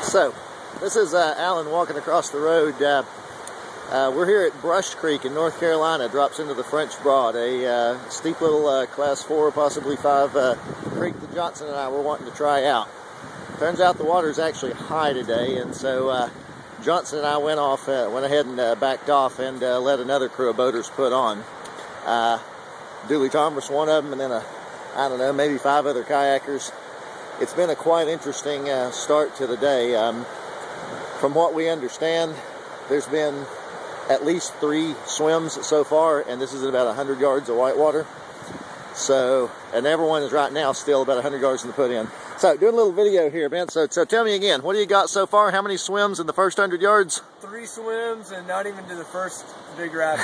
So, this is Alan walking across the road. We're here at Brush Creek in North Carolina. It drops into the French Broad, a steep little class 4, possibly 5 creek that Johnson and I were wanting to try out. Turns out the water is actually high today, and so Johnson and I went ahead and backed off and let another crew of boaters put on. Dooley Tombras, one of them, and then I don't know, maybe 5 other kayakers. It's been a quite interesting start to the day. From what we understand, there's been at least 3 swims so far, and this is about 100 yards of whitewater. So, and everyone is right now still about 100 yards in the put-in. So, doing a little video here, man. So tell me again, what do you got so far? How many swims in the first 100 yards? 3 swims and not even to the first big rapid.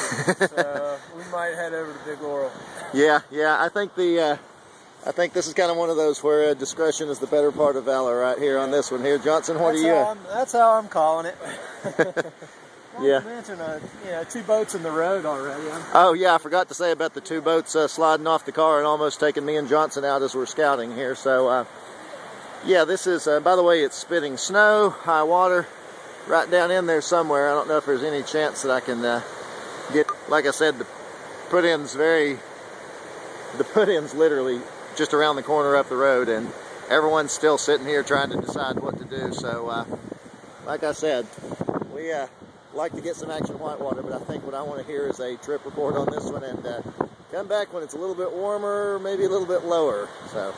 So, we might head over to Big Laurel. Yeah. I think this is kind of one of those where discretion is the better part of valor right here on this one here. Johnson, what do you... That's how I'm calling it. Yeah. Mention 2 boats in the road already. Oh yeah, I forgot to say about the 2 boats sliding off the car and almost taking me and Johnson out as we're scouting here. So yeah, this is, by the way, it's spitting snow, high water, right down in there somewhere. I don't know if there's any chance that I can get, like I said, the put-in's literally just around the corner up the road, and everyone's still sitting here trying to decide what to do. So like I said, we like to get some action whitewater, but I think what I want to hear is a trip report on this one, and come back when it's a little bit warmer, maybe a little bit lower. So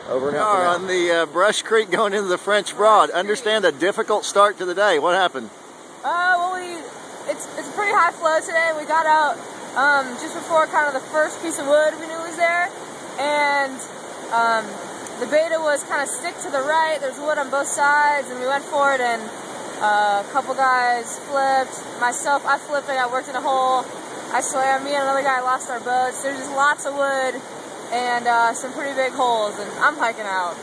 over and out. We are on the Brush Creek going into the French Broad. Understand a difficult start to the day. What happened? Well, it's a pretty high flow today. We got out just before kind of the first piece of wood we knew was there, and the beta was kind of stick to the right. There's wood on both sides, and we went for it, and a couple guys flipped. Myself, I flipped. I got worked in a hole. I slammed. Me and another guy lost our boats. There's just lots of wood and some pretty big holes, and I'm hiking out.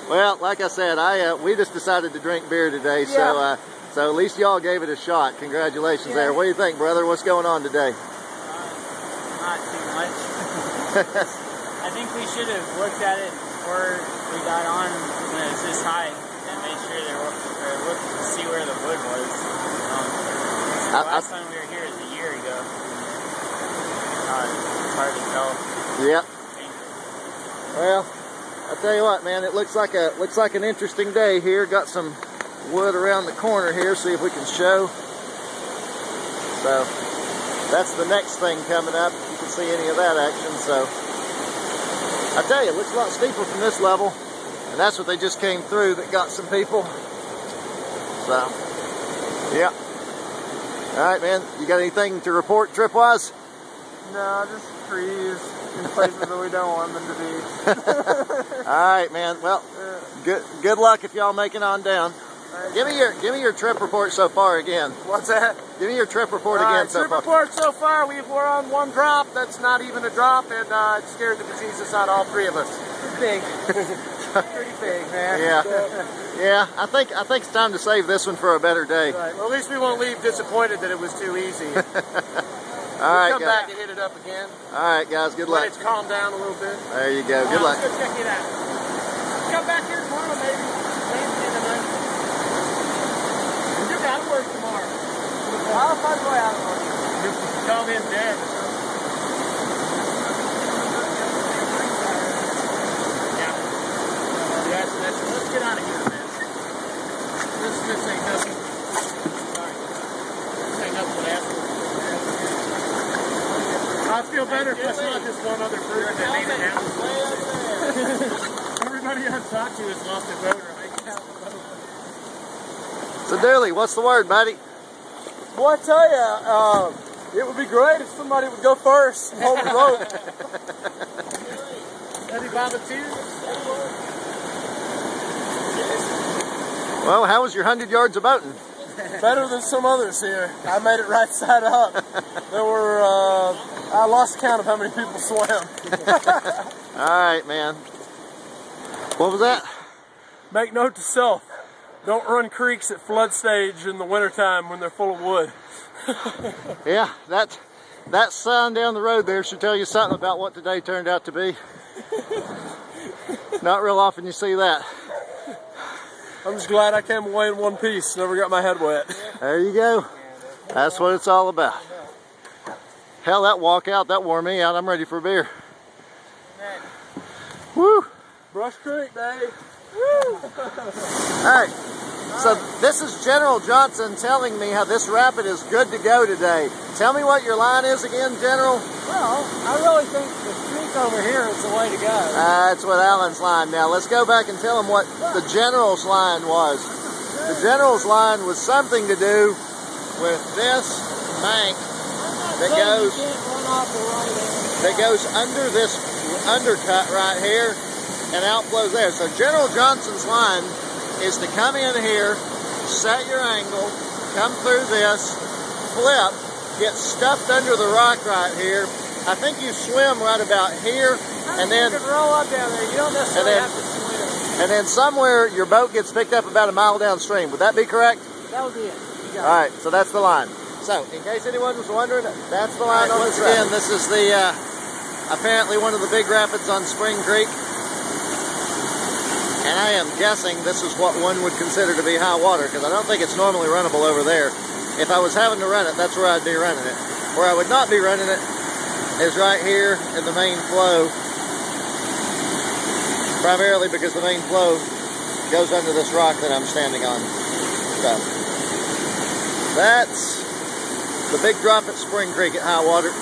Well, like I said, we just decided to drink beer today, yeah. So at least y'all gave it a shot. Congratulations there. What do you think, brother? What's going on today? Not too much. I think we should have looked at it before we got on when it was this high and made sure looked to see where the wood was. The last time we were here was a year ago. It's hard to tell. Yep. Well, I'll tell you what, man. It looks like an interesting day here. Got some wood around the corner here. See if we can show. So that's the next thing coming up. You can see any of that action. So I tell you, it looks a lot steeper from this level, and that's what they just came through that got some people. So yeah. All right, man. You got anything to report trip-wise? No, just trees in places that we don't want them to be. All right, man. Well, good luck if y'all make it on down. Give me your trip report so far again. What's that? Give me your trip report again so far. Trip report so far, we're on 1 drop. That's not even a drop, and it scared the bejesus out of all 3 of us. Big. Pretty big, man. Yeah. I think it's time to save this one for a better day. Right. Well, at least we won't leave disappointed that it was too easy. All right, come back and hit it up again. All right, guys. Good luck. When it's calmed down a little bit. There you go. Good luck. Let's go check it out. Come back here tomorrow, maybe. You got to work tomorrow. I'll probably go out tomorrow. You call me in there. Let's get out of here, man. This ain't nothing. Sorry. This ain't nothing but asshole. I feel better if it's not just one other person that made it down. Everybody I've talked to has lost a boat or hiked out the boat. So, Dooley, what's the word, buddy? Boy, I tell you, it would be great if somebody would go first and hold the rope. Ready by the 2? Well, how was your 100 yards of boating? Better than some others here. I made it right side up. There were, I lost count of how many people swam. All right, man. What was that? Make note to self. Don't run creeks at flood stage in the wintertime when they're full of wood. Yeah, that sign down the road there should tell you something about what today turned out to be. Not real often you see that. I'm just glad I came away in one piece. Never got my head wet. There you go. That's what it's all about. Hell, that walkout, that wore me out. I'm ready for a beer. Woo! Brush Creek, baby. Woo! Alright, so this is General Johnson telling me how this rapid is good to go today. Tell me what your line is again, General. Well, I really think the streak over here is the way to go. That's what Alan's line. Now, let's go back and tell him what the General's line was. The General's line was something to do with this bank that goes under this undercut right here and outflows there. So General Johnson's line is to come in here, set your angle, come through this, flip, get stuffed under the rock right here. I think you swim right about here, and then you can roll up down there. You don't necessarily have to swim. And then somewhere your boat gets picked up about a mile downstream. Would that be correct? That would be it. All right, so that's the line. So, in case anyone was wondering, that's the line on this. Again, this is the apparently one of the big rapids on Spring Creek. And I am guessing this is what one would consider to be high water, because I don't think it's normally runnable over there. If I was having to run it, that's where I'd be running it. Where I would not be running it is right here in the main flow. Primarily because the main flow goes under this rock that I'm standing on. So, that's the big drop at Spring Creek at high water.